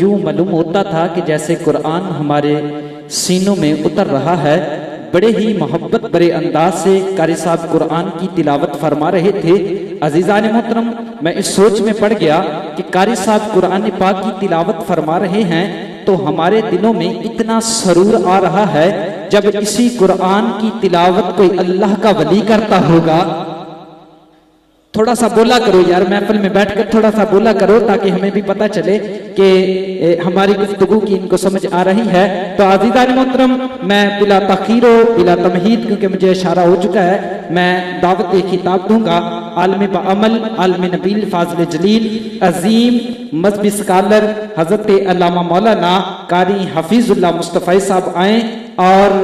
یوں معلوم ہوتا تھا کہ جیسے قرآن ہمارے سینوں میں اتر رہا ہے۔ بڑے ہی محبت برے انداز سے قاری صاحب قرآن کی تلاوت فرما رہے تھے۔ عزیزان محترم، میں اس سوچ میں پڑ گیا کہ قاری صاحب قرآن پاک کی تلاوت فرما رہے ہیں تو ہمارے دلوں میں اتنا سرور آ رہا ہے جب اسی قرآن کی تلاوت کوئی اللہ کا ولی کرتا ہوگا۔ تھوڑا سا بولا کرو یار، محفل میں بیٹھ کر تھوڑا سا بولا کرو تاکہ ہمیں بھی پتہ چلے کہ ہماری گفتگو کی ان کو سمجھ آ رہی ہے۔ تو عزیزان محترم، میں بلا تاخیر و بلا تمہید، کیونکہ مجھے اشارہ ہو چکا ہے، میں دعوت خطاب دوں گا عالم بعمل، عالم نبیل، فاضل جلیل، عظیم مذہبی اسکالر حضرت علامہ مولانا قاری حفیظ اللہ مصطفی صاحب آئیں اور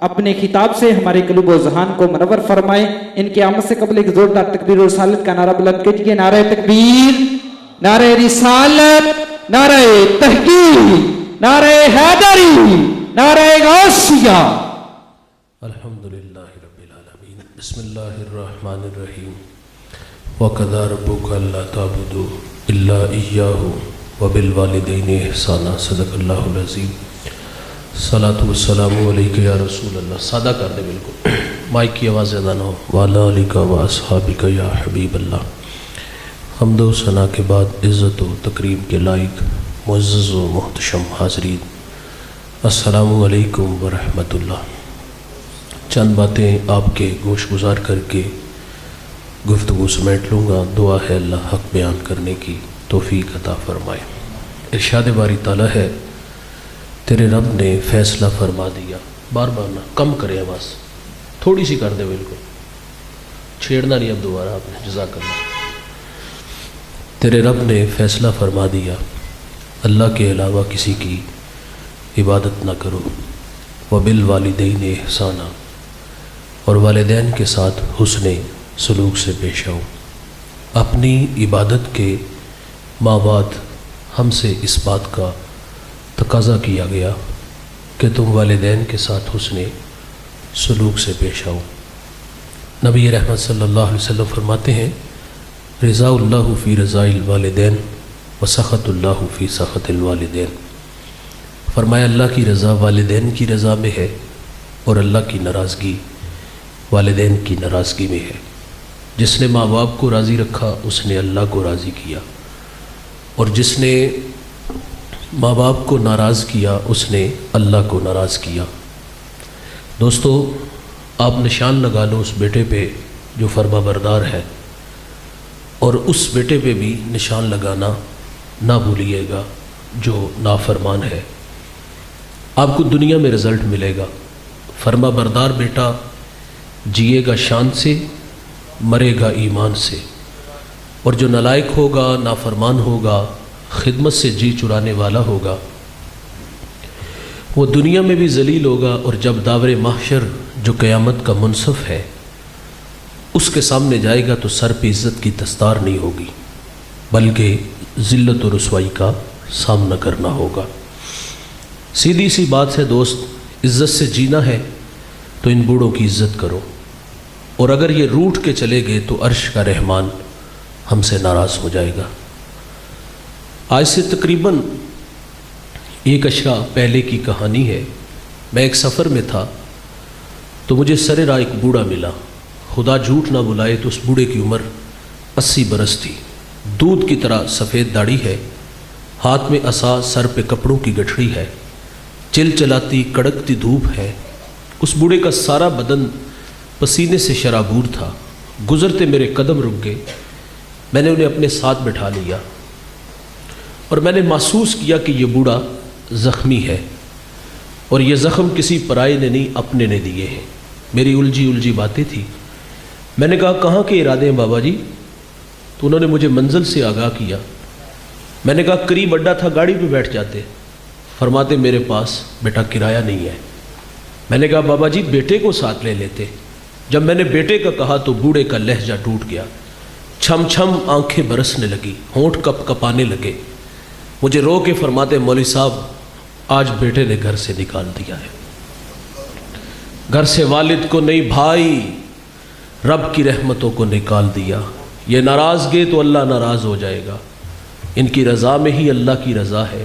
اپنے خطاب سے ہمارے قلوب و ذہان کو منور فرمائے۔ ان کے آمد سے قبل ایک زوردار تکبیر و رسالت کا نعرہ بلند کیجیے۔ نعرہ تکبیر، نعرہ رسالت، نعرہ تحقیق، نعرہ حیدری، نعرہ غوثیہ۔ الحمدللہ رب العالمین، بسم اللہ الرحمن الرحیم۔ وَقَضَىٰ رَبُّكَ أَلَّا تَعْبُدُوا إِلَّا إِيَّاهُ وَبِالْوَالِدَيْنِ إِحْسَانًا۔ صدق اللہ العظیم۔ صلاۃ والسلام علیکہ یا رسول اللہ۔ سادہ کر دے بالکل، مائک کی آواز زیادہ نہ ہو۔ وعلیٰ آلِکَ وَأَصْحَابِکَ یا حبیب اللہ۔ حمد و ثنا کے بعد عزت و تکریم کے لائق معزز و محتشم حاضرین، السلام علیکم ورحمۃ اللہ۔ چند باتیں آپ کے گوش گزار کر کے گفتگو سمیٹ لوں گا۔ دعا ہے اللہ حق بیان کرنے کی توفیق عطا فرمائے۔ ارشاد باری تعالیٰ ہے، تیرے رب نے فیصلہ فرما دیا۔ بار بار نہ، کم کرے آواز، تھوڑی سی کر دے، بالکل چھیڑنا نہیں اب دوبارہ آپ نے، جزاک اللہ۔ تیرے رب نے فیصلہ فرما دیا، اللہ کے علاوہ کسی کی عبادت نہ کرو۔ وبالوالدین احسانا، اور والدین کے ساتھ حسن سلوک سے پیش آؤ۔ اپنی عبادت کے ماں بعد ہم سے اس بات کا تقاضا کیا گیا کہ تم والدین کے ساتھ حسن سلوک سے پیش آؤ۔ نبی رحمت صلی اللہ علیہ وسلم فرماتے ہیں، رضا اللہ فی رضا الوالدین و سخط اللہ فی سخط الوالدین۔ فرمایا اللہ کی رضا والدین کی رضا میں ہے اور اللہ کی ناراضگی والدین کی ناراضگی میں ہے۔ جس نے ماں باپ کو راضی رکھا اس نے اللہ کو راضی کیا، اور جس نے ماں باپ کو ناراض کیا اس نے اللہ کو ناراض کیا۔ دوستو، آپ نشان لگا لو اس بیٹے پہ جو فرما بردار ہے، اور اس بیٹے پہ بھی نشان لگانا نہ بھولیے گا جو نافرمان ہے۔ آپ کو دنیا میں رزلٹ ملے گا۔ فرما بردار بیٹا جیے گا شان سے، مرے گا ایمان سے، اور جو نالائق ہوگا، نافرمان ہوگا، خدمت سے جی چرانے والا ہوگا، وہ دنیا میں بھی ذلیل ہوگا، اور جب داور محشر جو قیامت کا منصف ہے اس کے سامنے جائے گا تو سر پہ عزت کی دستار نہیں ہوگی، بلکہ ذلت و رسوائی کا سامنا کرنا ہوگا۔ سیدھی سی بات ہے دوست، عزت سے جینا ہے تو ان بوڑھوں کی عزت کرو، اور اگر یہ روٹھ کے چلے گئے تو عرش کا رحمان ہم سے ناراض ہو جائے گا۔ آج سے تقریباً ایک عشرہ پہلے کی کہانی ہے۔ میں ایک سفر میں تھا تو مجھے سر راہ ایک بوڑھا ملا۔ خدا جھوٹ نہ بلائے تو اس بوڑھے کی عمر 80 برس تھی۔ دودھ کی طرح سفید داڑھی ہے، ہاتھ میں عصا، سر پہ کپڑوں کی گٹھڑی ہے، چل چلاتی کڑکتی دھوپ ہے۔ اس بوڑھے کا سارا بدن پسینے سے شرابور تھا۔ گزرتے میرے قدم رک گئے، میں نے انہیں اپنے ساتھ بٹھا لیا، اور میں نے محسوس کیا کہ یہ بوڑھا زخمی ہے، اور یہ زخم کسی پرائے نے نہیں، اپنے نے دیے ہیں۔ میری الجھی باتیں تھی۔ میں نے کہا کہاں کے ارادے ہیں بابا جی؟ تو انہوں نے مجھے منزل سے آگاہ کیا۔ میں نے کہا قریب اڈا تھا، گاڑی پہ بیٹھ جاتے۔ فرماتے میرے پاس بیٹا کرایہ نہیں ہے۔ میں نے کہا بابا جی بیٹے کو ساتھ لے لیتے۔ جب میں نے بیٹے کا کہا تو بوڑھے کا لہجہ ٹوٹ گیا، چھم چھم آنکھیں برسنے لگی، ہونٹ کپ کپانے لگے۔ مجھے رو کے فرماتے مولوی صاحب آج بیٹے نے گھر سے نکال دیا ہے، گھر سے والد کو نہیں بھائی رب کی رحمتوں کو نکال دیا۔ یہ ناراض گئے تو اللہ ناراض ہو جائے گا، ان کی رضا میں ہی اللہ کی رضا ہے۔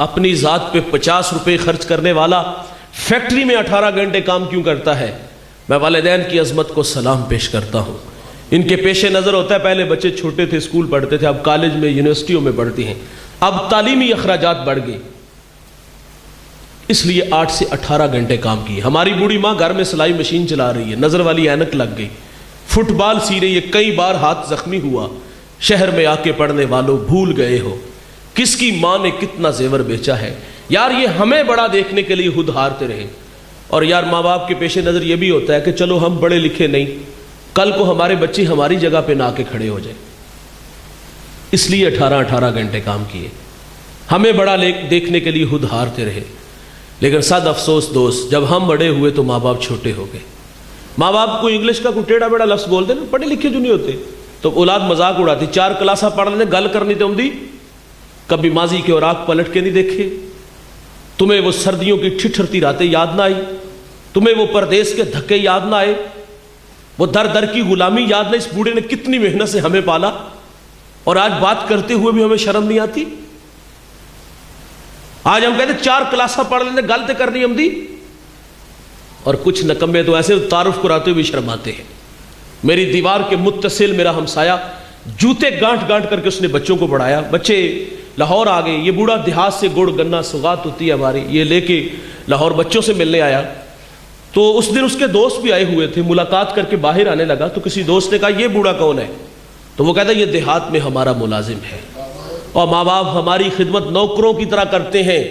اپنی ذات پہ 50 روپے خرچ کرنے والا فیکٹری میں 18 گھنٹے کام کیوں کرتا ہے؟ میں والدین کی عظمت کو سلام پیش کرتا ہوں. ان کے پیش نظر ہوتا ہے پہلے بچے چھوٹے تھے اسکول پڑھتے تھے، اب کالج میں یونیورسٹیوں میں پڑھتے ہیں، اب تعلیمی اخراجات بڑھ گئے، اس لیے 8 سے 18 گھنٹے کام کیے. ہماری بوڑھی ماں گھر میں سلائی مشین چلا رہی ہے، نظر والی اینک لگ گئی، فٹ بال سی رہی ہے، کئی بار ہاتھ زخمی ہوا. شہر میں آ کے پڑھنے والوں بھول گئے ہو کس کی ماں نے کتنا زیور بیچا ہے. یار یہ ہمیں بڑا دیکھنے کے لیے خود ہارتے رہے. اور یار ماں باپ کے پیش نظر یہ بھی ہوتا ہے کہ چلو ہم پڑھے لکھے نہیں، کل کو ہمارے بچے ہماری جگہ پہ نہ آ کے کھڑے ہو جائیں، اس لیے 18 گھنٹے کام کیے. ہمیں بڑا دیکھنے کے لیے خود ہارتے رہے. لیکن صد افسوس دوست، جب ہم بڑے ہوئے تو ماں باپ چھوٹے ہو گئے. ماں باپ کو انگلش کا کوئی ٹیڑھا بیڑا لفظ بولتے نا، پڑھے لکھے جو نہیں ہوتے، تو اولاد مذاق اڑاتی. 4 کلاساں پڑھ لینے گل کرنی تو دی، کبھی ماضی کے اوراق پلٹ کے نہیں دیکھے. تمہیں وہ سردیوں کی ٹھٹھرتی راتیں یاد نہ آئی، تمہیں وہ پردیس کے دھکے یاد نہ آئے، وہ در در کی غلامی یاد نہ. اس بوڑھے نے کتنی محنت سے ہمیں پالا اور آج بات کرتے ہوئے بھی ہمیں شرم نہیں آتی. آج ہم کہتے 4 کلاساں پڑھ لینے گلتے کرنی ہم دی، اور کچھ نکمے تو ایسے تعارف کراتے ہوئے شرماتے ہیں. میری دیوار کے متصل میرا ہمسایا جوتے گانٹ گانٹ کر کے اس نے بچوں کو پڑھایا. بچے لاہور آ گئے، یہ بوڑھا دیہات سے گڑ گنا سوغات ہوتی ہے ہماری، یہ لے کے لاہور بچوں سے ملنے آیا. تو اس دن اس کے دوست بھی آئے ہوئے تھے، ملاقات کر کے باہر آنے لگا تو کسی دوست نے کہا یہ بوڑھا کون ہے؟ تو وہ کہتا ہے یہ دیہات میں ہمارا ملازم ہے. اور ماں باپ ہماری خدمت نوکروں کی طرح کرتے ہیں،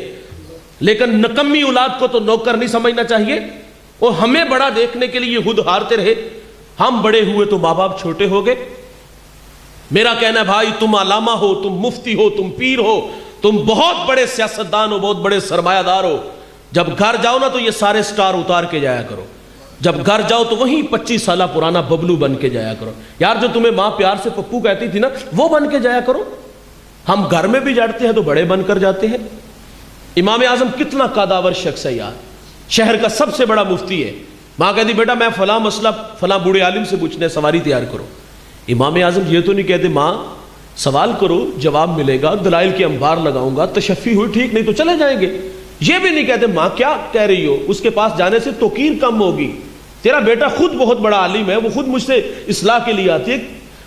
لیکن نکمی اولاد کو تو نوکر نہیں سمجھنا چاہیے. اور ہمیں بڑا دیکھنے کے لیے خود ہارتے رہے. ہم بڑے ہوئے تو ماں باپ چھوٹے ہو گئے. میرا کہنا ہے بھائی، تم علامہ ہو، تم مفتی ہو، تم پیر ہو، تم بہت بڑے سیاستدان ہو، بہت بڑے سرمایہ دار ہو، جب گھر جاؤ نا تو یہ سارے سٹار اتار کے جایا کرو. جب گھر جاؤ تو وہیں 25 سالہ پرانا ببلو بن کے جایا کرو. یار جو تمہیں ماں پیار سے پپو کہتی تھی نا، وہ بن کے جایا کرو. ہم گھر میں بھی جاتے ہیں تو بڑے بن کر جاتے ہیں. امام اعظم کتنا قاداور شخص ہے یار، شہر کا سب سے بڑا مفتی ہے. ماں کہتی بیٹا میں فلاں مسئلہ فلاں بوڑھے عالم سے پوچھنے سواری تیار کرو. امام اعظم یہ تو نہیں کہتے ماں سوال کرو جواب ملے گا، دلائل کے انبار لگاؤں گا، تشفی ہوئی ٹھیک نہیں تو چلے جائیں گے. یہ بھی نہیں کہتے ماں کیا کہہ رہی ہو، اس کے پاس جانے سے توقیر کم ہوگی، تیرا بیٹا خود بہت بڑا عالم ہے، وہ خود مجھ سے اصلاح کے لیے آتی ہے،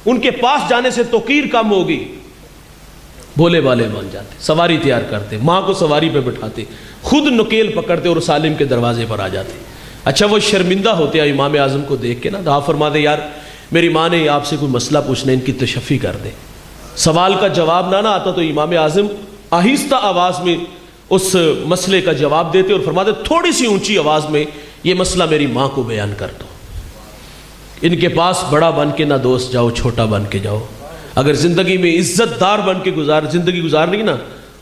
ان کے پاس جانے سے توقیر کم ہوگی. بولے والے مان جاتے، سواری تیار کرتے، ماں کو سواری پہ بٹھاتے، خود نکیل پکڑتے اور اس عالم کے دروازے پر آ جاتے. اچھا وہ شرمندہ ہوتے ہیں امام اعظم کو دیکھ کے نا، تو آپ فرماتے یار میری ماں نے آپ سے کوئی مسئلہ پوچھنا، ان کی تشفی کر دیں. سوال کا جواب نہ آتا تو امام اعظم آہستہ آواز میں اس مسئلے کا جواب دیتے اور فرماتے تھوڑی سی اونچی آواز میں یہ مسئلہ میری ماں کو بیان کر دو. ان کے پاس بڑا بن کے نہ دوست جاؤ، چھوٹا بن کے جاؤ. اگر زندگی میں عزت دار بن کے زندگی گزارنی نا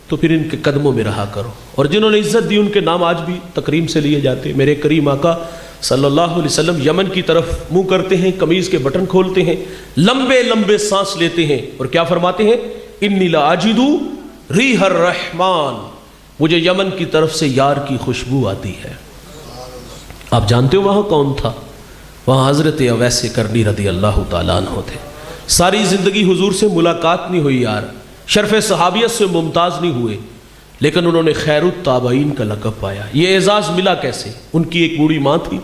تو پھر ان کے قدموں میں رہا کرو. اور جنہوں نے عزت دی ان کے نام آج بھی تکریم سے لیے جاتے. میرے کریم آقا صلی اللہ علیہ وسلم یمن کی طرف منہ کرتے ہیں، قمیض کے بٹن کھولتے ہیں، لمبے لمبے سانس لیتے ہیں اور کیا فرماتے ہیں؟ انی لاجد ریح الرحمن، مجھے یمن کی طرف سے یار کی خوشبو آتی ہے. آپ جانتے ہو وہاں کون تھا؟ وہاں حضرت اویس کرنی رضی اللہ تعالیٰ عنہ تھے. ساری زندگی حضور سے ملاقات نہیں ہوئی یار، شرف صحابیت سے ممتاز نہیں ہوئے، لیکن انہوں نے خیر التابعین کا لقب پایا. یہ اعزاز ملا کیسے؟ ان کی ایک بوڑھی ماں تھی،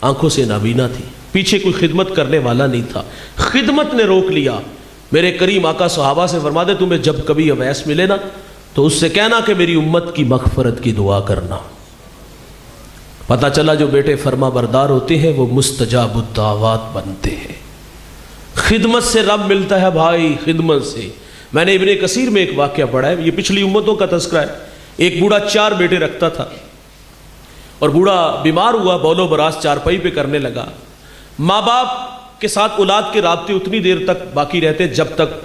آنکھوں سے نابینا تھی، پیچھے کوئی خدمت کرنے والا نہیں تھا، خدمت نے روک لیا. میرے کریم آقا صحابہ سے فرما دے تمہیں جب کبھی اویس ملے نا تو اس سے کہنا کہ میری امت کی مغفرت کی دعا کرنا. پتہ چلا جو بیٹے فرما بردار ہوتے ہیں وہ مستجاب الدعوات بنتے ہیں. خدمت سے رب ملتا ہے بھائی، خدمت سے. میں نے ابن کثیر میں ایک واقعہ پڑھا ہے، یہ پچھلی امتوں کا تذکرہ ہے. ایک بوڑھا 4 بیٹے رکھتا تھا اور بوڑھا بیمار ہوا، بول و براز چارپائی پہ کرنے لگا. ماں باپ کے ساتھ اولاد کے رابطے اتنی دیر تک باقی رہتے جب تک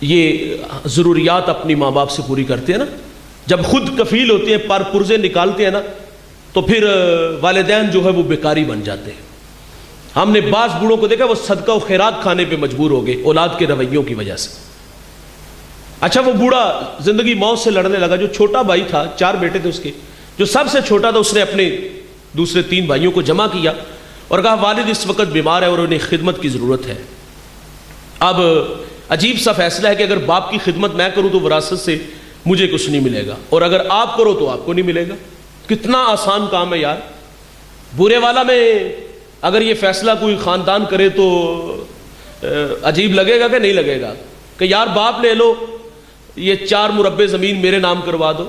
یہ ضروریات اپنی ماں باپ سے پوری کرتے ہیں نا. جب خود کفیل ہوتے ہیں، پر پرزے نکالتے ہیں نا، تو پھر والدین جو ہے وہ بیکاری بن جاتے ہیں. ہم نے بعض بوڑھوں کو دیکھا وہ صدقہ و خیرات کھانے پہ مجبور ہو گئے اولاد کے رویوں کی وجہ سے. اچھا وہ بوڑھا زندگی موت سے لڑنے لگا. جو چھوٹا بھائی تھا، 4 بیٹے تھے اس کے، جو سب سے چھوٹا تھا، اس نے اپنے دوسرے 3 بھائیوں کو جمع کیا اور کہا والد اس وقت بیمار ہے اور انہیں خدمت کی ضرورت ہے. اب عجیب سا فیصلہ ہے کہ اگر باپ کی خدمت میں کروں تو وراثت سے مجھے کچھ نہیں ملے گا، اور اگر آپ کرو تو آپ کو نہیں ملے گا۔ کتنا آسان کام ہے یار۔ برے والا میں اگر یہ فیصلہ کوئی خاندان کرے تو عجیب لگے گا کہ نہیں لگے گا، کہ یار باپ لے لو، یہ 4 مربع زمین میرے نام کروا دو،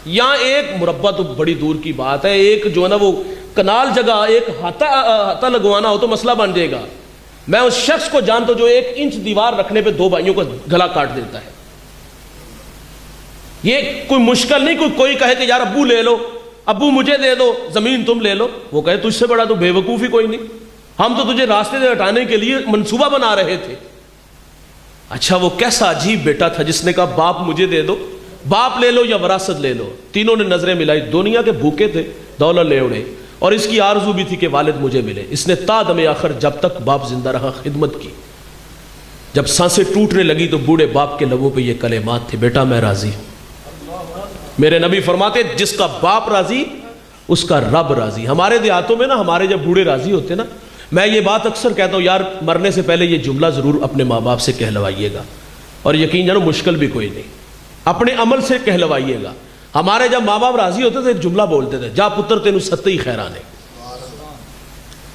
یا 1 مربع تو بڑی دور کی بات ہے، ایک جو ہے نا وہ کنال جگہ ایک ہاتھا لگوانا ہو تو مسئلہ بن جائے گا۔ میں اس شخص کو جانتا ہوں جو 1 انچ دیوار رکھنے پہ 2 بھائیوں کا گلا کاٹ دیتا ہے۔ یہ کوئی مشکل نہیں، کوئی کہے کہ یار ابو لے لو، ابو مجھے دے دو زمین تم لے لو، وہ کہے تجھ سے بڑا تو بے وقوف ہی کوئی نہیں، ہم تو تجھے راستے سے ہٹانے کے لیے منصوبہ بنا رہے تھے۔ اچھا وہ کیسا عجیب بیٹا تھا جس نے کہا باپ مجھے دے دو، باپ لے لو یا وراثت لے لو۔ تینوں نے نظریں ملائی، دنیا کے بھوکے تھے، دولت لے اڑے، اور اس کی آرزو بھی تھی کہ والد مجھے ملے۔ اس نے تا دم آخر جب تک باپ زندہ رہا خدمت کی۔ جب سانسیں ٹوٹنے لگی تو بوڑھے باپ کے لبوں پہ یہ کلمات تھے، بیٹا میں راضی ہوں۔ میرے نبی فرماتے جس کا باپ راضی اس کا رب راضی۔ ہمارے دیہاتوں میں نا ہمارے جب بوڑھے راضی ہوتے نا، میں یہ بات اکثر کہتا ہوں، یار مرنے سے پہلے یہ جملہ ضرور اپنے ماں باپ سے کہلوائیے گا، اور یقین جانو مشکل بھی کوئی نہیں، اپنے عمل سے کہلوائیے گا۔ ہمارے جب ماں باپ راضی ہوتے تھے ایک جملہ بولتے تھے، جا پتر تینو ستئی خیرانے۔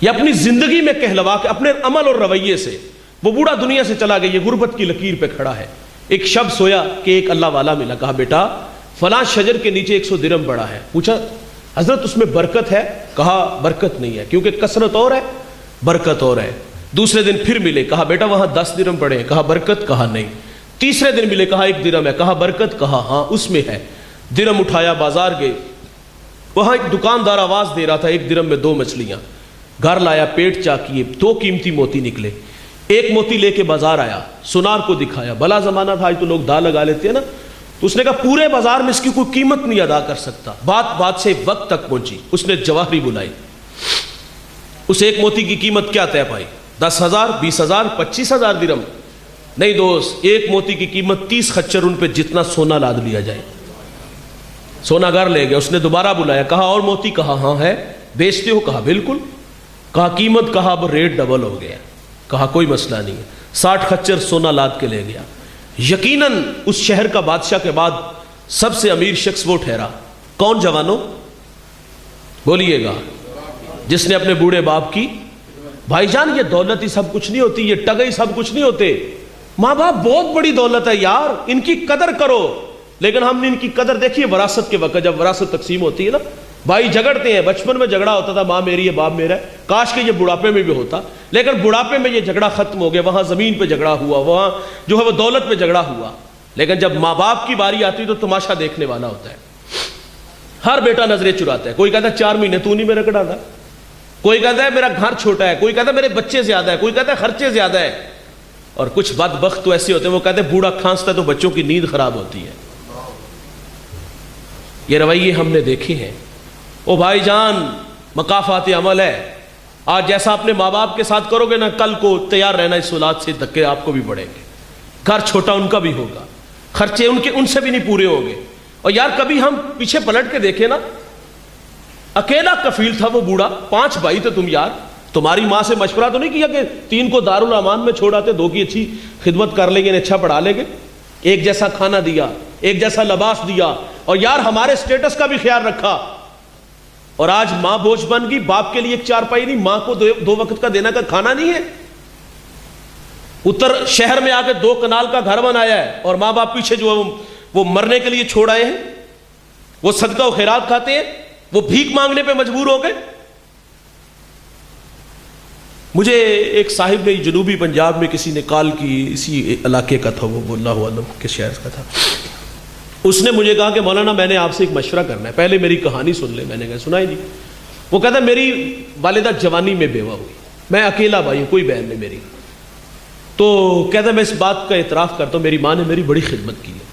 یہ اپنی زندگی میں کہلوا کے اپنے عمل اور رویے سے۔ وہ بوڑھا دنیا سے چلا گیا، یہ غربت کی لکیر پہ کھڑا ہے۔ ایک شب سویا کہ ایک اللہ والا ملا، کہا بیٹا فلاں شجر کے نیچے 100 درہم پڑا ہے۔ پوچھا حضرت اس میں برکت ہے؟ کہا برکت نہیں ہے، کیونکہ کثرت اور ہے برکت اور ہے۔ دوسرے دن پھر ملے، کہا بیٹا وہاں 10 درہم پڑے ہیں، کہا برکت، کہا نہیں۔ تیسرے دن ملے، کہا 1 درہم ہے، کہا برکت، کہا ہاں اس میں ہے۔ درہم اٹھایا، بازار گئے، وہاں ایک دکاندار آواز دے رہا تھا 1 درہم میں 2 مچھلیاں۔ گھر لایا، پیٹ چاکیے، 2 قیمتی موتی نکلے۔ ایک موتی لے کے بازار آیا، سونار کو دکھایا، بھلا زمانہ تھا، آج تو لوگ دا لگا لیتے ہیں نا، تو اس نے کہا پورے بازار میں اس کی کوئی قیمت نہیں ادا کر سکتا۔ بات سے وقت تک پہنچی، اس نے جواہری بلائی، اس ایک موتی کی قیمت کیا طے پائی؟ 10,000، 20,000، 25,000 درہم؟ نہیں دوست، ایک موتی کی قیمت 30 خچر ان پہ جتنا سونا لاد لیا جائے۔ سونا گھر لے گیا، اس نے دوبارہ بلایا، کہا اور موتی؟ کہا ہاں ہے، بیچتے ہو؟ کہا بالکل۔ کہا قیمت؟ کہا اب ریٹ ڈبل ہو گیا۔ کہا کوئی مسئلہ نہیں ہے، 60 خچر سونا لاد کے لے گیا۔ یقیناً اس شہر کا بادشاہ کے بعد سب سے امیر شخص وہ ٹھہرا۔ کون جوانوں؟ بولیے گا۔ جس نے اپنے بوڑھے باپ کی، بھائی جان یہ دولت ہی سب کچھ نہیں ہوتی، یہ ٹگئی سب کچھ نہیں ہوتے۔ ماں باپ بہت بڑی دولت ہے یار، ان کی قدر کرو۔ لیکن ہم نے ان کی قدر دیکھی ہے وراثت کے وقت، جب وراثت تقسیم ہوتی ہے نا، بھائی جھگڑتے ہیں۔ بچپن میں جھگڑا ہوتا تھا، ماں میری ہے باپ میرا ہے، کاش کہ یہ بڑھاپے میں بھی ہوتا، لیکن بڑھاپے میں یہ جھگڑا ختم ہو گیا۔ وہاں زمین پہ جھگڑا ہوا، وہاں جو ہے وہ دولت پہ جھگڑا ہوا، لیکن جب ماں باپ کی باری آتی تو تماشا دیکھنے والا ہوتا ہے۔ ہر بیٹا نظریں چراتا ہے، کوئی کہتا ہے 4 مہینے تو نہیں میرا کٹاتا، کوئی کہتا ہے میرا گھر چھوٹا ہے، کوئی کہتا ہے میرے بچے زیادہ ہے، کوئی کہتا ہے خرچے زیادہ ہے، اور کچھ بدبخت تو ایسے ہوتے ہیں وہ کہتے ہیں بوڑھا کھانستا ہے تو بچوں کی نیند خراب ہوتی ہے۔ یہ رویے ہم نے دیکھے ہیں۔ او بھائی جان مقافات عمل ہے، آج جیسا اپنے ماں باپ کے ساتھ کرو گے نا، کل کو تیار رہنا اس اولاد سے دھکے آپ کو بھی پڑیں گے۔ گھر چھوٹا ان کا بھی ہوگا، خرچے ان سے بھی نہیں پورے ہوں گے۔ اور یار کبھی ہم پیچھے پلٹ کے دیکھیں نا، اکیلا کفیل تھا وہ بوڑھا، 5 بھائی تھے تم یار، تمہاری ماں سے مشورہ تو نہیں کیا کہ 3 کو دارالرحمان میں چھوڑ آتے، 2 کی اچھی خدمت کر لیں گے، انہیں اچھا پڑھا لیں گے، ایک جیسا کھانا دیا، ایک جیسا لباس دیا، اور یار ہمارے سٹیٹس کا بھی خیال رکھا۔ اور آج ماں بوجھ بن گئی، باپ کے لیے ایک چارپائی نہیں، ماں کو 2 وقت کا دینا کا کھانا نہیں ہے۔ اتر شہر میں آ کے 2 کنال کا گھر بنایا ہے، اور ماں باپ پیچھے جو ہے وہ مرنے کے لیے چھوڑ آئے ہیں، وہ صدقہ و خیرات کھاتے ہیں، وہ بھیک مانگنے پہ مجبور ہو گئے۔ مجھے ایک صاحب نے جنوبی پنجاب میں کسی نے کال کی، اسی علاقے کا تھا وہ، اللہ عالم کے شہر کا تھا، اس نے مجھے کہا کہ مولانا میں نے آپ سے ایک مشورہ کرنا ہے، پہلے میری کہانی سن لیں۔ میں نے کہا سنائی نہیں۔ وہ کہتا ہے میری والدہ جوانی میں بیوہ ہوئی، میں اکیلا بھائی ہوں، کوئی بہن نہیں میری، تو کہتا ہے میں اس بات کا اعتراف کرتا ہوں میری ماں نے میری بڑی خدمت کی ہے،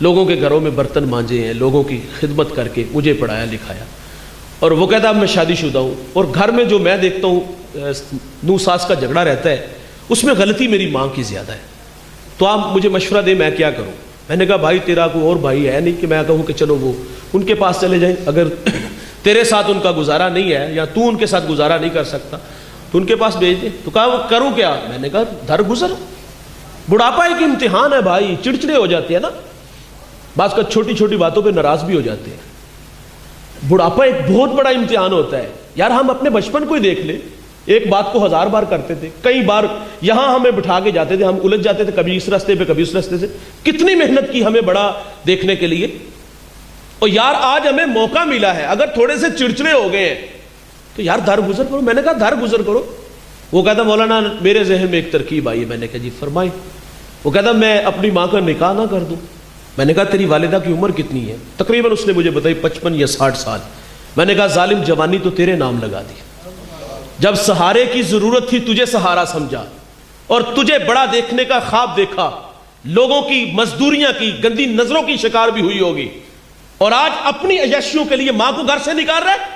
لوگوں کے گھروں میں برتن مانجے ہیں، لوگوں کی خدمت کر کے مجھے پڑھایا لکھایا، اور وہ کہتا ہے اب میں شادی شدہ ہوں، اور گھر میں جو میں دیکھتا ہوں نو ساس کا جھگڑا رہتا ہے، اس میں غلطی میری ماں کی زیادہ ہے، تو آپ مجھے مشورہ دیں میں کیا کروں۔ میں نے کہا بھائی تیرا کوئی اور بھائی ہے نہیں کہ میں کہوں کہ چلو وہ ان کے پاس چلے جائیں، اگر تیرے ساتھ ان کا گزارا نہیں ہے یا تو ان کے ساتھ گزارا نہیں کر سکتا تو ان کے پاس بھیج دے۔ تو کہا وہ کروں کیا؟ میں نے کہا در گزر، بڑھاپا ایک امتحان ہے بھائی، چڑچڑے ہو جاتے ہیں نا، بعض کا چھوٹی چھوٹی باتوں پہ ناراض بھی ہو جاتے ہیں۔ بڑھاپا ایک بہت بڑا امتحان ہوتا ہے یار، ہم اپنے بچپن کو ہی دیکھ لیں، ایک بات کو 1000 بار کرتے تھے، کئی بار یہاں ہمیں بٹھا کے جاتے تھے، ہم الجھ جاتے تھے کبھی اس راستے پہ کبھی اس راستے سے، کتنی محنت کی ہمیں بڑا دیکھنے کے لیے، اور یار آج ہمیں موقع ملا ہے، اگر تھوڑے سے چڑچڑے ہو گئے ہیں تو یار در گزر کرو۔ میں نے کہا در گزر کرو؟ وہ کہتا مولانا میرے ذہن میں ایک ترکیب آئی ہے۔ میں نے کہا جی فرمائیں۔ وہ کہتا میں اپنی ماں کا نکاح نہ کر دوں۔ میں نے کہا تیری والدہ کی عمر کتنی ہے؟ تقریباً اس نے مجھے بتائی 55 یا 60 سال۔ میں نے کہا ظالم جوانی تو تیرے نام لگا دی، جب سہارے کی ضرورت تھی تجھے سہارا سمجھا، اور تجھے بڑا دیکھنے کا خواب دیکھا، لوگوں کی مزدوریاں کی، گندی نظروں کی شکار بھی ہوئی ہوگی، اور آج اپنی عیاشیوں کے لیے ماں کو گھر سے نکال رہے۔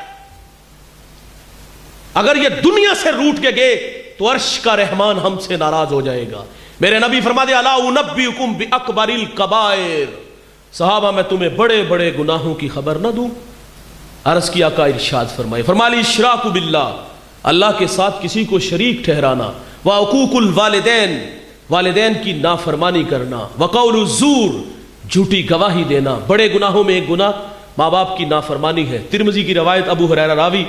اگر یہ دنیا سے روٹ کے گئے تو عرش کا رحمان ہم سے ناراض ہو جائے گا۔ میرے نبی فرماتے الا انبئکم باکبر الکبائر، صحابہ میں تمہیں بڑے بڑے گناہوں کی خبر نہ دوں؟ عرض کی آقا ارشاد فرمائے، فرمایا الاشراک باللہ، اللہ کے ساتھ کسی کو شریک ٹھہرانا، وعقوق الوالدین، والدین کی نافرمانی کرنا، وقول الزور، جھوٹی گواہی دینا۔ بڑے گناہوں میں ایک گناہ ماں باپ کی نافرمانی ہے۔ ترمذی کی روایت، ابو ہریرہ راوی،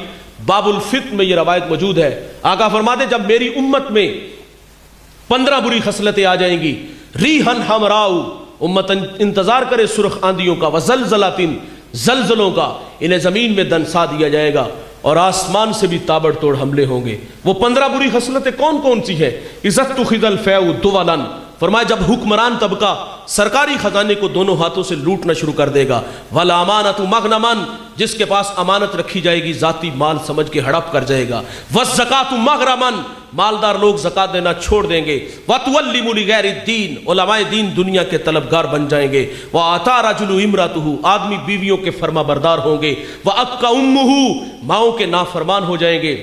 باب الفطر میں یہ روایت موجود ہے۔ آقا فرماتے جب میری امت میں 15 بری خصلتیں آ جائیں گی، ریحن حمراؤ، امت انتظار کرے سرخ آندھیوں کا، وزلزلاتن، زلزلوں کا، انہیں زمین میں دنسا دیا جائے گا، اور آسمان سے بھی تابڑ توڑ حملے ہوں گے۔ وہ 15 بری خصلتیں کون کون سی ہیں؟ عزت تخذ الفیء دولاً، فرمایا جب حکمران طبقہ سرکاری خزانے کو دونوں ہاتھوں سے لوٹنا شروع کر دے گا، والامانۃ مغنماً، جس کے پاس امانت رکھی جائے گی ذاتی مال سمجھ کے ہڑپ کر جائے گا، والزکاۃ مغرماً، مالدار لوگ زکات دینا چھوڑ دیں گے، وتولم لغیر الدین، علماء دین دنیا کے طلبگار بن جائیں گے، وآتی رجل امرأتہ، آدمی بیویوں کے فرما بردار ہوں گے، وأک امہ، ماؤں کے نافرمان ہو جائیں گے،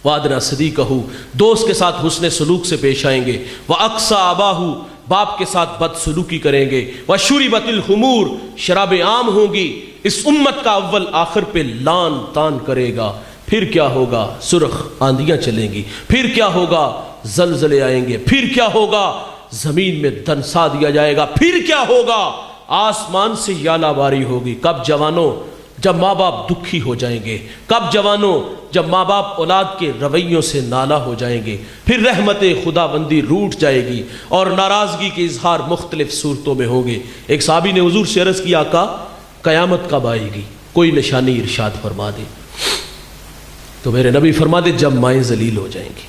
وادنا صدیقہ، دوست کے ساتھ حسن سلوک سے پیش آئیں گے، وأقصی اباہ، باپ کے ساتھ بد سلوکی کریں گے، وشربت الخمور، شرابیں عام ہوں گی۔ اس امت کا اول آخر پہ لان تان کرے گا۔ پھر کیا ہوگا؟ سرخ آندیاں چلیں گی۔ پھر کیا ہوگا؟ زلزلے آئیں گے۔ پھر کیا ہوگا؟ زمین میں دنسا دیا جائے گا۔ پھر کیا ہوگا؟ آسمان سے یالا باری ہوگی۔ کب جوانوں؟ جب ماں باپ دکھی ہو جائیں گے۔ کب جوانوں؟ جب ماں باپ اولاد کے رویوں سے نالا ہو جائیں گے۔ پھر رحمت خدا بندی روٹ جائے گی، اور ناراضگی کے اظہار مختلف صورتوں میں ہوں گے۔ ایک صحابی نے حضور سے عرض کیا آقا قیامت کب آئے گی؟ کوئی نشانی ارشاد فرما دے۔ تو میرے نبی فرما دے جب مائیں ذلیل ہو جائیں گی۔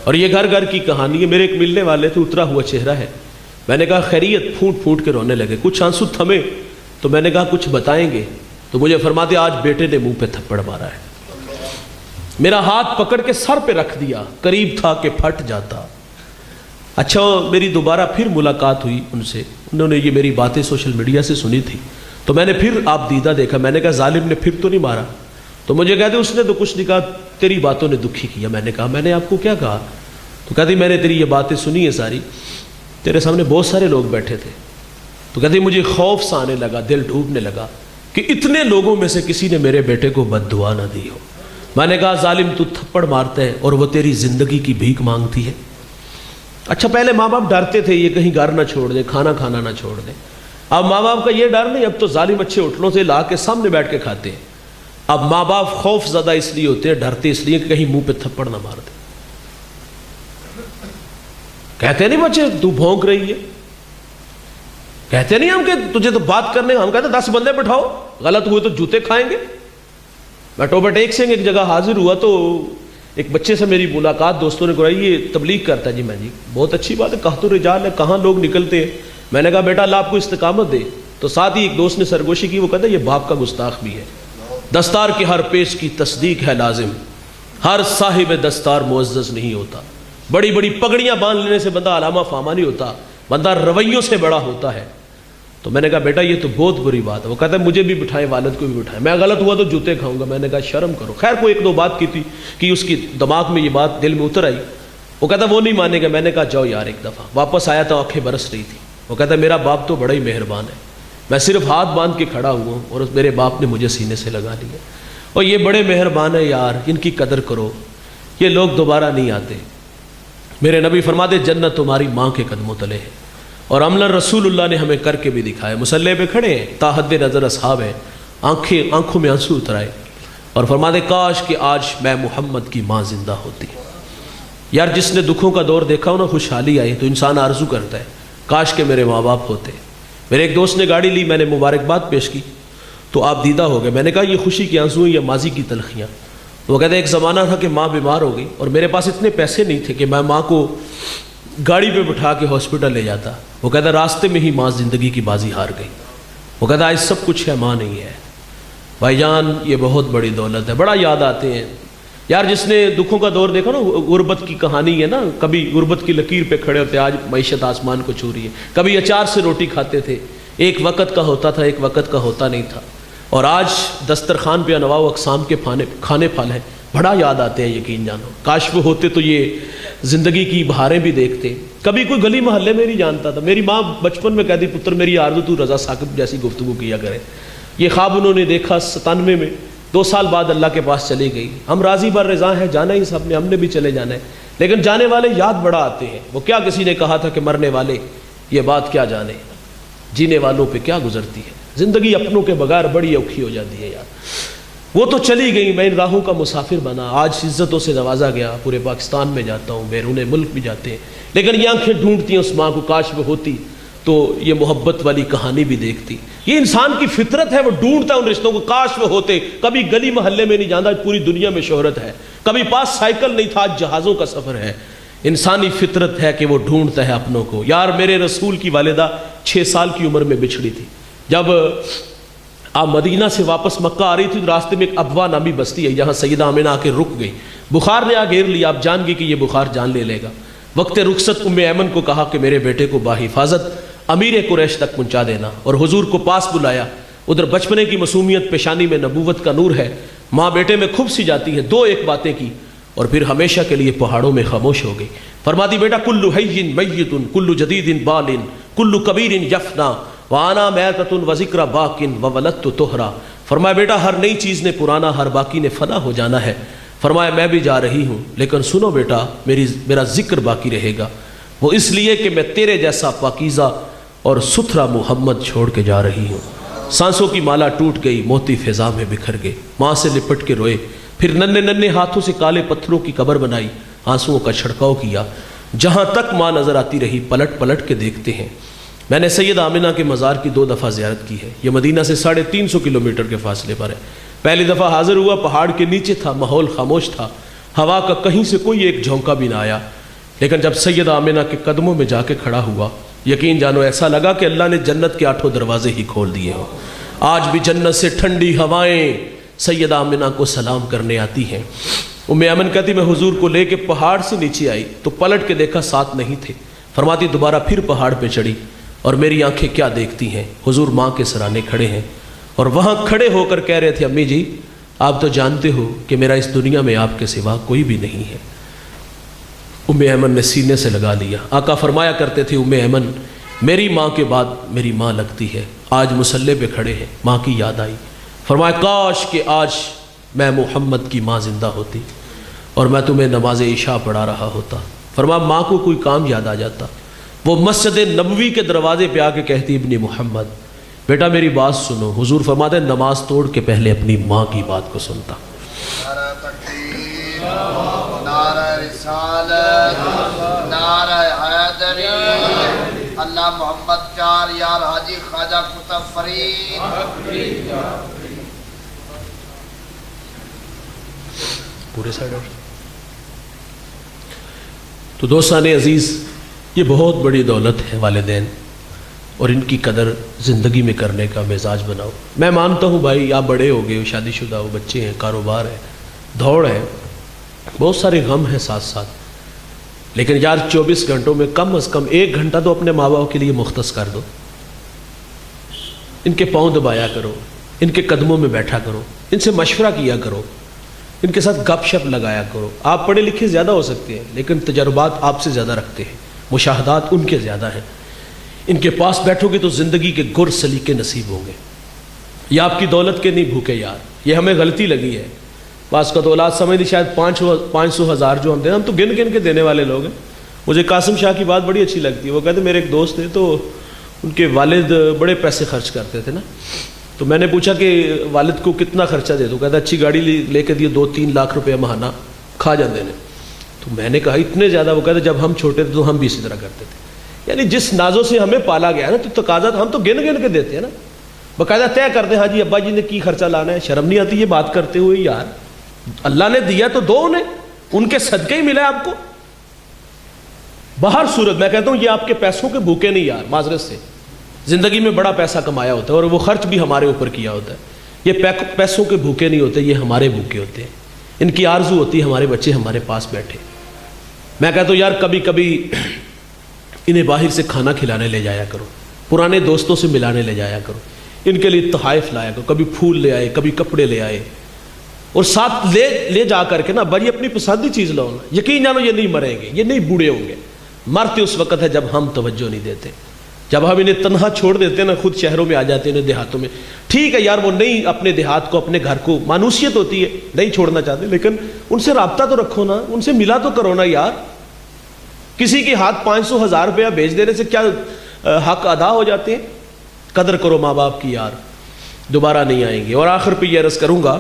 اور یہ گھر گھر کی کہانی ہے۔ میرے ایک ملنے والے تھے، اترا ہوا چہرہ ہے۔ میں نے کہا خیریت؟ پھوٹ پھوٹ کے رونے لگے، کچھ آنسو تھمے تو میں نے کہا کچھ بتائیں گے؟ تو مجھے فرماتے آج بیٹے نے منہ پہ تھپڑ مارا ہے۔ میرا ہاتھ پکڑ کے سر پہ رکھ دیا، قریب تھا کہ پھٹ جاتا۔ اچھا میری دوبارہ پھر ملاقات ہوئی ان سے، انہوں نے یہ میری باتیں سوشل میڈیا سے سنی تھی، تو میں نے پھر آپ دیدہ دیکھا۔ میں نے کہا ظالم نے پھر تو نہیں مارا؟ تو مجھے کہتے اس نے تو کچھ نہیں کہا، تیری باتوں نے دکھی کیا۔ میں نے کہا میں نے آپ کو کیا کہا؟ تو کہتی میں نے تیری یہ باتیں سنی ہیں ساری، تیرے سامنے بہت سارے لوگ بیٹھے تھے، تو کہتی مجھے خوف سا آنے لگا، دل ڈوبنے لگا کہ اتنے لوگوں میں سے کسی نے میرے بیٹے کو بد دعا نہ دی ہو۔ میں نے کہا ظالم تو تھپڑ مارتا ہے اور وہ تیری زندگی کی بھیک مانگتی ہے۔ اچھا پہلے ماں باپ ڈرتے تھے یہ کہیں گھر نہ چھوڑ دیں، کھانا کھانا نہ چھوڑ دیں، اب ماں باپ کا یہ ڈر نہیں، اب تو ظالم اچھے ہوٹلوں سے لا کے سامنے بیٹھ کے کھاتے ہیں۔ اب ماں باپ خوف زدہ اس لیے ہوتے ہیں، ڈرتے اس لیے کہ کہیں منہ پہ تھپڑ نہ مار دے۔ کہتے نہیں بچے تو بھونک رہی ہے، کہتے نہیں ہم کہ تجھے تو بات کرنے، ہم کہتے 10 بندے بٹھاؤ، غلط ہوئے تو جوتے کھائیں گے۔ میں ٹوبٹ ایک سے ایک جگہ حاضر ہوا تو ایک بچے سے میری ملاقات دوستوں نے کرائی، یہ تبلیغ کرتا ہے۔ جی میں جی بہت اچھی بات ہے، کہاں تو رجال ہے، کہاں لوگ نکلتے ہیں۔ میں نے کہا بیٹا اللہ آپ کو استقامت دے۔ تو ساتھ ہی ایک دوست نے سرگوشی کی، وہ کہتا ہے یہ باپ کا گستاخ بھی ہے۔ دستار کے ہر پیش کی تصدیق ہے لازم، ہر صاحب دستار معزز نہیں ہوتا۔ بڑی بڑی پگڑیاں باندھ لینے سے بندہ علامہ فاما نہیں ہوتا، بندہ رویوں سے بڑا ہوتا ہے۔ تو میں نے کہا بیٹا یہ تو بہت بری بات ہے۔ وہ کہتا ہے مجھے بھی بٹھائیں، والد کو بھی بٹھائیں، میں غلط ہوا تو جوتے کھاؤں گا۔ میں نے کہا شرم کرو۔ خیر کوئی 1-2 بات کی تھی کہ اس کی دماغ میں یہ بات دل میں اتر آئی۔ وہ کہتا وہ نہیں مانے گا۔ میں نے کہا جاؤ یار ایک دفعہ۔ واپس آیا تو آنکھیں برس رہی تھی۔ وہ کہتا میرا باپ تو بڑا ہی مہربان ہے، میں صرف ہاتھ باندھ کے کھڑا ہوا ہوں اور میرے باپ نے مجھے سینے سے لگا لیا، اور یہ بڑے مہربان ہیں یار، ان کی قدر کرو، یہ لوگ دوبارہ نہیں آتے۔ میرے نبی فرماتے جنت تمہاری ماں کے قدموں تلے ہے، اور عملاً رسول اللہ نے ہمیں کر کے بھی دکھایا. مصلی پہ کھڑے ہیں, تا حد نظر اصحاب ہیں, آنکھوں میں آنسو اتر آئے اور فرماتے کاش کہ آج میں محمد کی ماں زندہ ہوتی. یار جس نے دکھوں کا دور دیکھا ہو نا, خوشحالی آئی تو انسان آرزو کرتا ہے کاش کہ میرے ماں باپ ہوتے. میرے ایک دوست نے گاڑی لی, میں نے مبارکباد پیش کی تو آپ دیدہ ہو گئے. میں نے کہا یہ خوشی کے آنسو ہیں یا ماضی کی تلخیاں؟ وہ کہتے ہیں ایک زمانہ تھا کہ ماں بیمار ہو گئی اور میرے پاس اتنے پیسے نہیں تھے کہ میں ماں کو گاڑی پہ بٹھا کے ہاسپٹل لے جاتا. وہ کہتا راستے میں ہی ماں زندگی کی بازی ہار گئی. وہ کہتا آج سب کچھ ہے, ماں نہیں ہے. بھائی جان یہ بہت بڑی دولت ہے. بڑا یاد آتے ہیں یار جس نے دکھوں کا دور دیکھا نا, غربت کی کہانی ہے نا, کبھی غربت کی لکیر پہ کھڑے ہوتے, آج معیشت آسمان کو چھو رہی ہے. کبھی اچار سے روٹی کھاتے تھے, ایک وقت کا ہوتا تھا, ایک وقت کا ہوتا نہیں تھا, اور آج دسترخوان پہ انواع و اقسام کے کھانے پھل ہیں. بڑا یاد آتے ہیں, یقین جانو کاش وہ ہوتے تو یہ زندگی کی بہاریں بھی دیکھتے. کبھی کوئی گلی محلے میں نہیں جانتا تھا. میری ماں بچپن میں کہتی پتر میری آرزو تو رضا ثاقب جیسی گفتگو کیا کرے. یہ خواب انہوں نے دیکھا 97 میں, 2 سال بعد اللہ کے پاس چلی گئی. ہم راضی بر رضا ہیں, جانا ہی سب نے, ہم نے بھی چلے جانا ہے, لیکن جانے والے یاد بڑا آتے ہیں. وہ کیا کسی نے کہا تھا کہ مرنے والے یہ بات کیا جانے, جینے والوں پہ کیا گزرتی ہے. زندگی اپنوں کے بغیر بڑی اوکھی ہو جاتی ہے یار. وہ تو چلی گئی, میں ان راہوں کا مسافر بنا. آج عزتوں سے نوازا گیا, پورے پاکستان میں جاتا ہوں, بیرون ملک بھی جاتے ہیں, لیکن یہ آنکھیں ڈھونڈتی ہیں اس ماں کو, کاش وہ ہوتی تو یہ محبت والی کہانی بھی دیکھتی. یہ انسان کی فطرت ہے, وہ ڈھونڈتا ہے ان رشتوں کو, کاش وہ ہوتے. کبھی گلی محلے میں نہیں جانا, پوری دنیا میں شہرت ہے. کبھی پاس سائیکل نہیں تھا, جہازوں کا سفر ہے. انسانی فطرت ہے کہ وہ ڈھونڈتا ہے اپنوں کو. یار میرے رسول کی والدہ 6 سال کی عمر میں بچھڑی تھی. جب آپ مدینہ سے واپس مکہ آ رہی تھی, راستے میں ایک ابوا نامی بستی ہے, جہاں سیدہ آمنہ آ کے رک گئی. بخار نے آ گھیر لیا. آپ جان گئی کہ یہ بخار جان لے گا. وقت رخصت ام ایمن کو کہا کہ میرے بیٹے کو باحفاظت امیر قریش تک پہنچا دینا, اور حضور کو پاس بلایا. ادھر بچپنے کی معصومیت, پیشانی میں نبوت کا نور ہے. ماں بیٹے میں کھب سی جاتی ہے. 2 ایک باتیں کی اور پھر ہمیشہ کے لیے پہاڑوں میں خاموش ہو گئی. فرماتی بیٹا کل حی میت کل جدید بال کل کبیر یفنا وانا میتۃ وذکر باق وولدت طہرا. فرمایا بیٹا ہر نئی چیز نے پرانا, ہر باقی نے فنا ہو جانا ہے. فرمایا میں بھی جا رہی ہوں, لیکن سنو بیٹا میرا ذکر باقی رہے گا. وہ اس لیے کہ میں تیرے جیسا پاکیزہ اور ستھرا محمد چھوڑ کے جا رہی ہوں. سانسوں کی مالا ٹوٹ گئی, موتی فضا میں بکھر گئے. ماں سے لپٹ کے روئے, پھر ننھے ہاتھوں سے کالے پتھروں کی قبر بنائی, آنسوؤں کا چھڑکاؤ کیا. جہاں تک ماں نظر آتی رہی پلٹ کے دیکھتے ہیں. میں نے سیدہ آمنہ کے مزار کی 2 دفعہ زیارت کی ہے. یہ مدینہ سے 350 کلومیٹر کے فاصلے پر ہے. پہلی دفعہ حاضر ہوا, پہاڑ کے نیچے تھا, ماحول خاموش تھا, ہوا کا کہیں سے کوئی ایک جھونکا بھی نہ آیا. لیکن جب سیدہ آمنہ کے قدموں میں جا کے کھڑا ہوا, یقین جانو ایسا لگا کہ اللہ نے جنت کے 8 دروازے ہی کھول دیے ہوں. آج بھی جنت سے ٹھنڈی ہوائیں سیدہ آمنہ کو سلام کرنے آتی ہیں. ام ایمن کہتی میں حضور کو لے کے پہاڑ سے نیچے آئی تو پلٹ کے دیکھا ساتھ نہیں تھے. فرماتی دوبارہ پھر پہاڑ پہ چڑھی اور میری آنکھیں کیا دیکھتی ہیں, حضور ماں کے سرانے کھڑے ہیں اور وہاں کھڑے ہو کر کہہ رہے تھے امی جی آپ تو جانتے ہو کہ میرا اس دنیا میں آپ کے سوا کوئی بھی نہیں ہے. ام ایمن نے سینے سے لگا لیا. آقا فرمایا کرتے تھے ام ایمن میری ماں کے بعد میری ماں لگتی ہے. آج مصلی پہ کھڑے ہیں, ماں کی یاد آئی. فرمایا کاش کہ آج میں محمد کی ماں زندہ ہوتی اور میں تمہیں نماز عشاء پڑھا رہا ہوتا. فرمایا ماں کو کوئی کام یاد آ جاتا, وہ مسجد نبوی کے دروازے پہ آ کے کہتی ابن محمد بیٹا میری بات سنو. حضور فرماتے نماز توڑ کے پہلے اپنی ماں کی بات کو سنتا. نعرہ تکبیر, نعرہ رسالت, نعرہ حیدری, اللہ محمد 4 یار حاجی خواجہ قطب فرید. پورے سائڈ اور تو دوستان عزیز, یہ بہت بڑی دولت ہے والدین, اور ان کی قدر زندگی میں کرنے کا مزاج بناؤ. میں مانتا ہوں بھائی آپ بڑے ہو گئے ہو, شادی شدہ ہو, بچے ہیں, کاروبار ہے, دوڑ ہے, بہت سارے غم ہیں ساتھ ساتھ, لیکن یار 24 گھنٹوں میں کم از کم 1 گھنٹہ تو اپنے ماں باپ کے لیے مختص کر دو. ان کے پاؤں دبایا کرو, ان کے قدموں میں بیٹھا کرو, ان سے مشورہ کیا کرو, ان کے ساتھ گپ شپ لگایا کرو. آپ پڑھے لکھے زیادہ ہو سکتے ہیں لیکن تجربات آپ سے زیادہ رکھتے ہیں, مشاہدات ان کے زیادہ ہیں. ان کے پاس بیٹھو گے تو زندگی کے گر سلیقے نصیب ہوں گے. یہ آپ کی دولت کے نہیں بھوکے یار, یہ ہمیں غلطی لگی ہے. بعض کا تو اولاد سمجھ دی شاید 500,000 جو ہم دیں, ہم تو گن کے دینے والے لوگ ہیں. مجھے قاسم شاہ کی بات بڑی اچھی لگتی ہے. وہ کہتے میرے ایک دوست تھے تو ان کے والد بڑے پیسے خرچ کرتے تھے نا, تو میں نے پوچھا کہ والد کو کتنا خرچہ دے دو. کہتا اچھی گاڑی لے کے دیے 2-3 لاکھ روپے ماہانہ کھا جاتے ہیں. تو میں نے کہا اتنے زیادہ؟ وہ کہتا جب ہم چھوٹے تھے تو ہم بھی اسی طرح کرتے تھے. یعنی جس نازوں سے ہمیں پالا گیا نا, تو تقاضا ہم تو گن گن کے دیتے ہیں نا, باقاعدہ طے کرتے ہیں ہاں جی ابا جی نے کی خرچہ لانا ہے. شرم نہیں آتی یہ بات کرتے ہوئے؟ یار اللہ نے دیا تو دو انہیں, ان کے صدقے ہی ملا آپ کو. باہر صورت میں کہتا ہوں یہ آپ کے پیسوں کے بھوکے نہیں یار, معذرت سے زندگی میں بڑا پیسہ کمایا ہوتا ہے اور وہ خرچ بھی ہمارے اوپر کیا ہوتا ہے. یہ پیسوں کے بھوکے نہیں ہوتے, یہ ہمارے بھوکے ہوتے ہیں. ان کی آرزو ہوتی ہے ہمارے بچے ہمارے پاس بیٹھے. میں کہتا ہوں یار کبھی کبھی انہیں باہر سے کھانا کھلانے لے جایا کرو, پرانے دوستوں سے ملانے لے جایا کرو, ان کے لیے تحائف لایا کرو. کبھی پھول لے آئے, کبھی کپڑے لے آئے, اور ساتھ لے جا کر کے نا بھائی اپنی پسندی چیز لاؤ نا. یقین جانو یہ نہیں مریں گے, یہ نہیں بوڑھے ہوں گے. مرتے اس وقت ہے جب ہم توجہ نہیں دیتے, جب ہم انہیں تنہا چھوڑ دیتے ہیں نا, خود شہروں میں آ جاتے ہیں انہیں دیہاتوں میں. ٹھیک ہے یار وہ نہیں اپنے دیہات کو اپنے گھر کو مانوسیت ہوتی ہے نہیں چھوڑنا چاہتے, لیکن ان سے رابطہ تو رکھو نا, ان سے ملا تو کرو نا یار. کسی کے ہاتھ 500,000 روپیہ بھیج دینے سے کیا حق ادا ہو جاتے ہیں؟ قدر کرو ماں باپ کی یار, دوبارہ نہیں آئیں گے. اور آخر پہ یہ عرض کروں گا,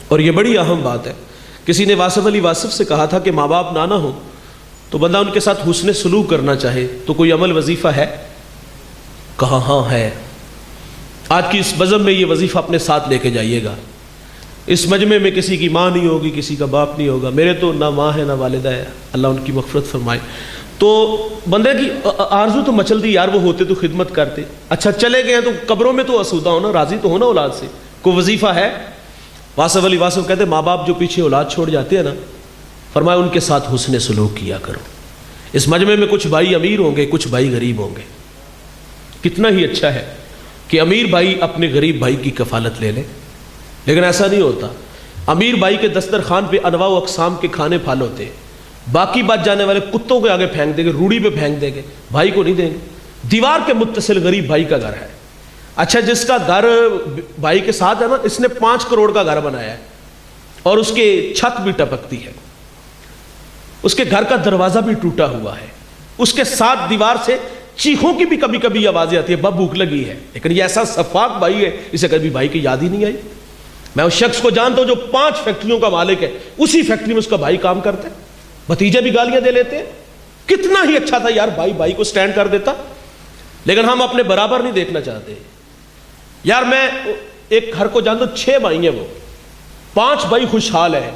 اور یہ بڑی اہم بات ہے, کسی نے واصف علی واصف سے کہا تھا کہ ماں باپ نہ ہو تو بندہ ان کے ساتھ حسن سلوک کرنا چاہے تو کوئی عمل وظیفہ ہے؟ کہا ہاں ہے. آج کی اس بزم میں یہ وظیفہ اپنے ساتھ لے کے جائیے گا. اس مجمع میں کسی کی ماں نہیں ہوگی, کسی کا باپ نہیں ہوگا. میرے تو نہ ماں ہے نہ والدہ ہے, اللہ ان کی مغفرت فرمائے. تو بندے کی آرزو تو مچل دی یار, وہ ہوتے تو خدمت کرتے. اچھا چلے گئے ہیں تو قبروں میں تو آسودہ ہونا, راضی تو ہونا اولاد سے. کوئی وظیفہ ہے؟ واصف علی واصف کہتے ماں باپ جو پیچھے اولاد چھوڑ جاتے ہیں نا, فرمایا ان کے ساتھ حسن سلوک کیا کرو. اس مجمع میں کچھ بھائی امیر ہوں گے, کچھ بھائی غریب ہوں گے. کتنا ہی اچھا ہے کہ امیر بھائی اپنے غریب بھائی کی کفالت لے لے, لیکن ایسا نہیں ہوتا. امیر بھائی کے دسترخوان پہ انواع و اقسام کے کھانے پھال ہوتے ہیں, باقی بچ جانے والے کتوں کے آگے پھینک دیں گے, روڑی پہ پھینک دیں گے, بھائی کو نہیں دیں گے. دیوار کے متصل غریب بھائی کا گھر ہے. اچھا جس کا گھر بھائی کے ساتھ ہے نا, اس نے 5 کروڑ کا گھر بنایا ہے اور اس کے چھت بھی ٹپکتی ہے, اس کے گھر کا دروازہ بھی ٹوٹا ہوا ہے, اس کے ساتھ دیوار سے چیخوں کی بھی کبھی کبھی آوازیں آتی ہے, بھوک بھوک لگی ہے. لیکن یہ ایسا شفاق بھائی ہے, اسے کبھی بھائی کی یاد ہی نہیں آئی. میں اس شخص کو جانتا ہوں جو 5 فیکٹریوں کا مالک ہے, اسی فیکٹری میں اس کا بھائی کام کرتا ہے. بھتیجے بھی گالیاں دے لیتے ہیں. کتنا ہی اچھا تھا یار بھائی کو سٹینڈ کر دیتا, لیکن ہم اپنے برابر نہیں دیکھنا چاہتے. یار میں ایک گھر کو جانتا ہوں, 6 بھائی ہیں, وہ 5 بھائی خوشحال ہیں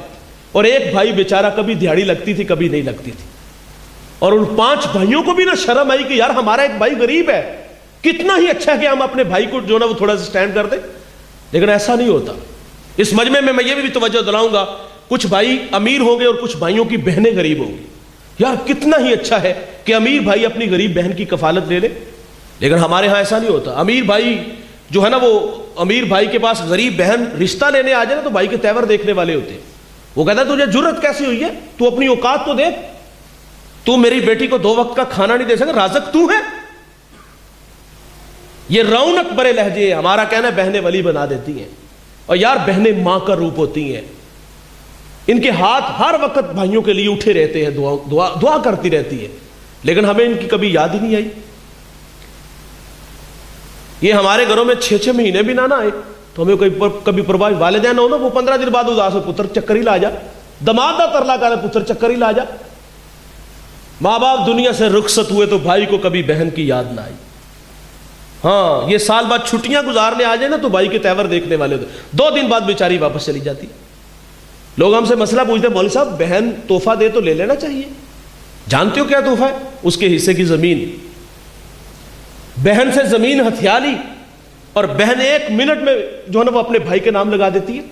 اور ایک بھائی بیچارہ کبھی دیہڑی لگتی تھی کبھی نہیں لگتی تھی. اور ان 5 بھائیوں کو بھی نہ شرم آئی کہ یار ہمارا ایک بھائی غریب ہے, کتنا ہی اچھا ہے کہ ہم اپنے بھائی کو جو نا وہ تھوڑا سا سٹینڈ کر دیں. لیکن ایسا نہیں ہوتا. اس مجمع میں یہ بھی توجہ دلاؤں گا, کچھ بھائی امیر ہوں گے اور کچھ بھائیوں کی بہنیں غریب ہوں گی. یار کتنا ہی اچھا ہے کہ امیر بھائی اپنی غریب بہن کی کفالت لے لے, لیکن ہمارے ہاں ایسا نہیں ہوتا. امیر بھائی جو ہے نا, وہ امیر بھائی کے پاس غریب بہن رشتہ لینے آ جائے نا تو بھائی کے تیور دیکھنے والے ہوتے ہیں. وہ کہتا ہے تجھے جرت کیسی ہوئی ہے, تو اپنی اوقات تو دیکھ, تو میری بیٹی کو 2 وقت کا کھانا نہیں دے سکتا, رازق تو ہے. یہ رونق برے لہجے ہمارا کہنا ہے بہنیں ولی بنا دیتی ہیں, اور یار بہنیں ماں کا روپ ہوتی ہیں. ان کے ہاتھ ہر وقت بھائیوں کے لیے اٹھے رہتے ہیں, دعا کرتی رہتی ہے, لیکن ہمیں ان کی کبھی یاد ہی نہیں آئی. یہ ہمارے گھروں میں 6 مہینے بھی نہ آئے تو ہمیں کبھی پرواہ. والدین ہو نا, وہ 15 دن بعد اداس ہو, پتر چکر ہی لا جا. دماد دا ترلا کر پتر چکر ہی لا جا. ماں باپ دنیا سے رخصت ہوئے تو بھائی کو کبھی بہن کی یاد نہ آئی. ہاں یہ سال بعد چھٹیاں گزارنے آ جائے نا تو بھائی کے تیور دیکھنے والے ہوتے, 2 دن بعد بیچاری واپس چلی جاتی. لوگ ہم سے مسئلہ پوچھتے ہیں, مولوی صاحب بہن تحفہ دے تو لے لینا چاہیے. جانتے ہو کیا تحفہ ہے؟ اس کے حصے کی زمین. بہن سے زمین ہتھیا لی اور بہن 1 منٹ میں جو ہے نا وہ اپنے بھائی کے نام لگا دیتی ہے.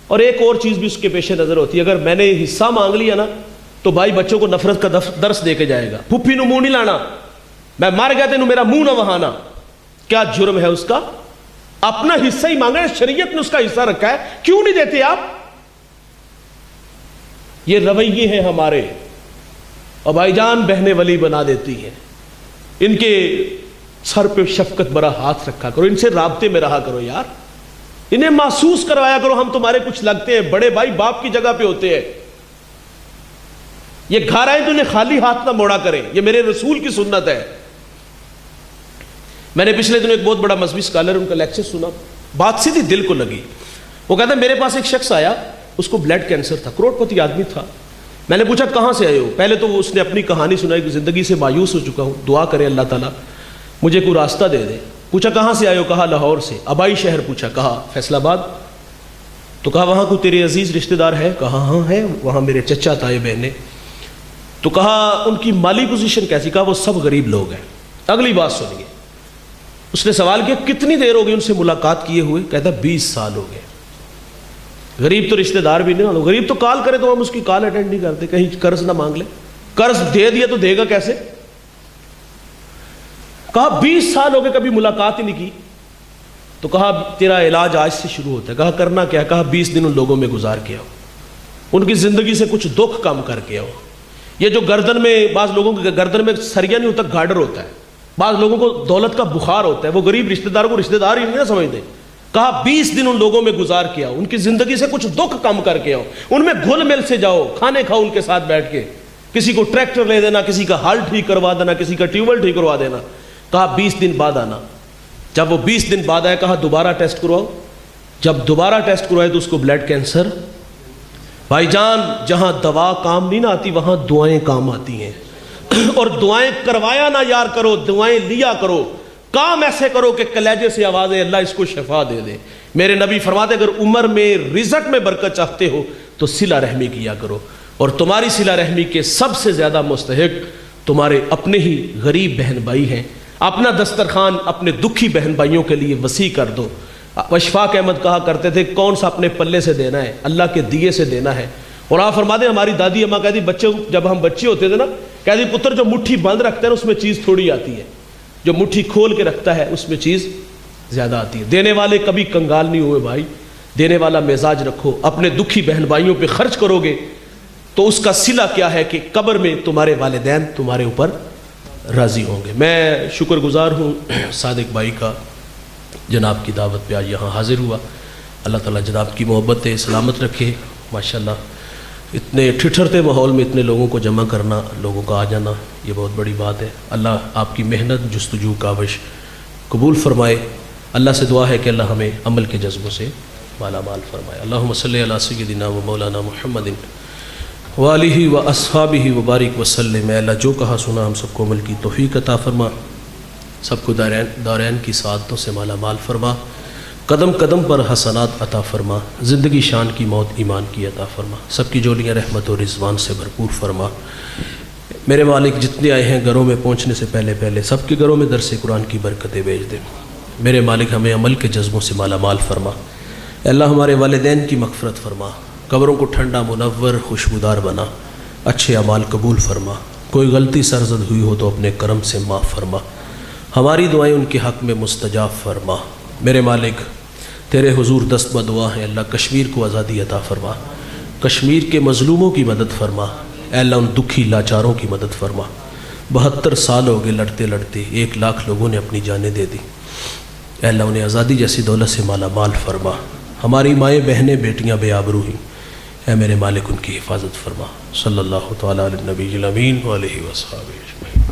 اور ایک اور چیز بھی اس کے پیش نظر ہوتی ہے, اگر میں نے حصہ مانگ لیا نا تو بھائی بچوں کو نفرت کا درس دے کے جائے گا. پھپھی نو منہ نہیں لانا, میں مار گیا تینوں میرا منہ نہ وہانا. کیا جرم ہے اس کا؟ اپنا حصہ ہی مانگا ہے, شریعت نے اس کا حصہ رکھا ہے, کیوں نہیں دیتے آپ؟ یہ رویے ہیں ہمارے. اور بھائی جان بہنیں ولی بنا دیتی ہیں, ان کے سر پہ شفقت برا ہاتھ رکھا کرو, ان سے رابطے میں رہا کرو یار, انہیں محسوس کروایا کرو ہم تمہارے کچھ لگتے ہیں. بڑے بھائی باپ کی جگہ پہ ہوتے ہیں. یہ گھر آئے تو انہیں خالی ہاتھ نہ موڑا کریں، یہ میرے رسول کی سنت ہے۔ میں نے پچھلے دنوں ایک بہت بڑا مذہبی اسکالر ان کا لیکچر سنا، بات سیدھی دل کو لگی۔ وہ کہتا ہے میرے پاس ایک شخص آیا، اس کو بلڈ کینسر تھا، کروڑ پتی آدمی تھا۔ میں نے پوچھا کہاں سے آئے ہو؟ پہلے تو اس نے اپنی کہانی سنائی کہ زندگی سے مایوس ہو چکا ہوں، دعا کرے اللہ تعالیٰ مجھے کوئی راستہ دے دے۔ پوچھا کہاں سے آئے ہو؟ کہا لاہور سے۔ آبائی شہر پوچھا، کہا فیصل آباد۔ تو کہا وہاں کوئی تیرے عزیز رشتہ دار ہے؟ کہا ہاں ہے، وہاں میرے چچا تائے بہنیں۔ تو کہا ان کی مالی پوزیشن کیسی؟ کہا وہ سب غریب لوگ ہیں۔ اگلی بات سنیے، اس نے سوال کیا کتنی دیر ہو گئی ان سے ملاقات کیے ہوئے؟ کہتا 20 سال ہو گئے۔ غریب تو رشتہ دار بھی نہیں، غریب تو کال کرے تو ہم اس کی کال اٹینڈ نہیں کرتے، کہیں قرض نہ مانگ لے، قرض دے دیا تو دے گا کیسے؟ کہا 20 سال ہو گئے کبھی ملاقات ہی نہیں کی۔ تو کہا تیرا علاج آج سے شروع ہوتا ہے۔ کہا کرنا کیا؟ کہا 20 دن ان لوگوں میں گزار کے آؤ، ان کی زندگی سے کچھ دکھ کم کر کے آؤ۔ یہ جو گردن میں، بعض لوگوں کے گردن میں سریا نہیں ہوتا، گارڈر ہوتا ہے، بعض لوگوں کو دولت کا بخار ہوتا ہے، وہ غریب رشتہ دار کو رشتہ دار ہی نہیں نہ سمجھتے۔ کہا 20 دن ان لوگوں میں گزار کے آؤ، ان کی زندگی سے کچھ دکھ کم کر کے آؤ، ان میں گھل مل سے جاؤ، کھانے کھاؤ ان کے ساتھ بیٹھ کے، کسی کو ٹریکٹر لے دینا، کسی کا ہال ٹھیک کروا دینا، کسی کا ٹیوب ویل ٹھیک کروا دینا۔ کہا 20 دن بعد آنا۔ جب وہ 20 دن بعد آیا، کہا دوبارہ ٹیسٹ کرواؤ۔ جب دوبارہ ٹیسٹ کروائے تو اس کو بلڈ کینسر۔ بھائی جان، جہاں دوا کام نہیں نہ آتی وہاں دعائیں کام آتی ہیں، اور دعائیں کروایا نہ یار کرو، دعائیں لیا کرو، کام ایسے کرو کہ کلیجے سے آوازیں اللہ اس کو شفا دے دے۔ میرے نبی فرماتے اگر عمر میں رزق میں برکت چاہتے ہو تو صلہ رحمی کیا کرو، اور تمہاری صلہ رحمی کے سب سے زیادہ مستحق تمہارے اپنے ہی غریب بہن بھائی ہیں۔ اپنا دسترخوان اپنے دکھی بہن بھائیوں کے لیے وسیع کر دو۔ اشفاق احمد کہا کرتے تھے کون سا اپنے پلے سے دینا ہے، اللہ کے دیے سے دینا ہے۔ اور آپ فرماتے ہیں ہماری دادی اماں کہتی بچے جب ہم بچے ہوتے تھے نا، کہتی پتر جو مٹھی بند رکھتا ہے نا اس میں چیز تھوڑی آتی ہے، جو مٹھی کھول کے رکھتا ہے اس میں چیز زیادہ آتی ہے۔ دینے والے کبھی کنگال نہیں ہوئے بھائی، دینے والا مزاج رکھو، اپنے دکھی بہن بھائیوں پہ خرچ کرو گے تو اس کا صلہ کیا ہے کہ قبر میں تمہارے والدین تمہارے اوپر راضی ہوں گے۔ میں شکر گزار ہوں صادق بھائی کا، جناب کی دعوت پہ آج یہاں حاضر ہوا۔ اللہ تعالیٰ جناب کی محبت سلامت رکھے۔ ماشاءاللہ اتنے ٹھٹھرتے ماحول میں اتنے لوگوں کو جمع کرنا، لوگوں کا آ جانا، یہ بہت بڑی بات ہے۔ اللہ آپ کی محنت جستجو کاوش قبول فرمائے۔ اللہ سے دعا ہے کہ اللہ ہمیں عمل کے جذبوں سے مالا مال فرمائے۔ اللہم صلی علی سیدنا و مولانا محمد وآلہ و اصحابہ وبارک وسلم۔ اے اللہ جو کہا سنا ہم سب کو عمل کی توفیق عطا فرما، سب کو دارین کی سعادتوں سے مالا مال فرما، قدم قدم پر حسنات عطا فرما، زندگی شان کی موت ایمان کی عطا فرما، سب کی جولیاں رحمت و رضوان سے بھرپور فرما۔ میرے مالک جتنے آئے ہیں گھروں میں پہنچنے سے پہلے سب کے گھروں میں درس قرآن کی برکتیں بھیج دے۔ میرے مالک ہمیں عمل کے جذبوں سے مالا مال فرما۔ اے اللہ ہمارے والدین کی مغفرت فرما، قبروں کو ٹھنڈا منور خوشبودار بنا، اچھے اعمال قبول فرما، کوئی غلطی سرزد ہوئی ہو تو اپنے کرم سے معاف فرما، ہماری دعائیں ان کے حق میں مستجاب فرما۔ میرے مالک تیرے حضور دست بدعا ہے، اللہ کشمیر کو آزادی عطا فرما، کشمیر کے مظلوموں کی مدد فرما، اے اللہ ان دکھی لاچاروں کی مدد فرما۔ 72 سال ہو گئے لڑتے لڑتے، 1 لاکھ لوگوں نے اپنی جانیں دے دی، اے اللہ انہیں آزادی جیسی دولت سے مالا مال فرما۔ ہماری مائیں بہنیں بیٹیاں بے آبرو ہیں، اے میرے مالک ان کی حفاظت فرما۔ صلی اللہ تعالیٰ علی النبی الامین وآلہ وصحبہ اجمعین۔